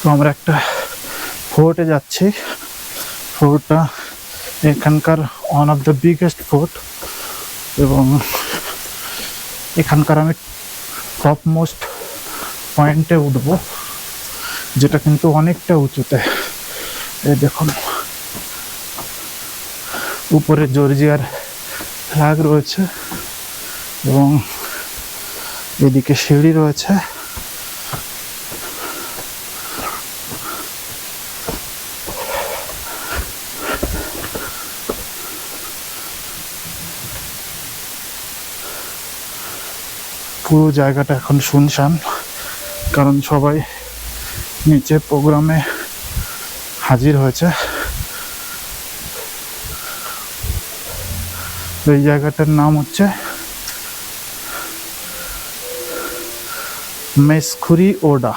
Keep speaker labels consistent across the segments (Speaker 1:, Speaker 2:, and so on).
Speaker 1: তো আমরা একটা ফোর্টে যাচ্ছি। ফোর্টটা এখানকার one of the biggest fort, এবং এখানকার আমি টপ মোস্ট পয়েন্টে উঠব, যেটা কিন্তু অনেকটা উঁচুতে। এই দেখুন, উপরে জর্জিয়ার ফ্ল্যাগ রয়েছে এবং এদিকে সিঁড়ি রয়েছে। পুরো জায়গাটা এখন শুনশান, কারণ সবাই নিচে প্রোগ্রামে হাজির হয়েছে। এই জায়গাটার নাম হচ্ছে মেসখুরি ওডা।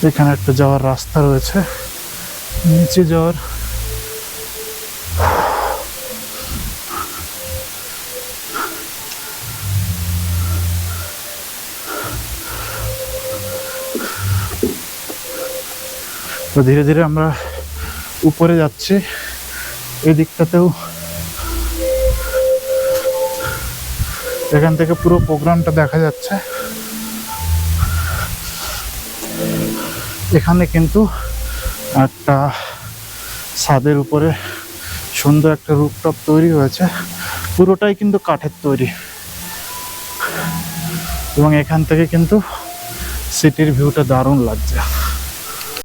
Speaker 1: এখানে একটা যাওয়ার রাস্তা রয়েছে, নিচে যাওয়ার। তো ধীরে ধীরে আমরা উপরে যাচ্ছি। এই দিকটাতেও, এখান থেকে পুরো প্রোগ্রামটা দেখা যাচ্ছে। এখানে কিন্তু একটা ছাদের উপরে সুন্দর একটা রুফটপ তৈরি হয়েছে, পুরোটাই কিন্তু কাঠের তৈরি, এবং এখান থেকে কিন্তু সিটির ভিউটা দারুণ লাগছে।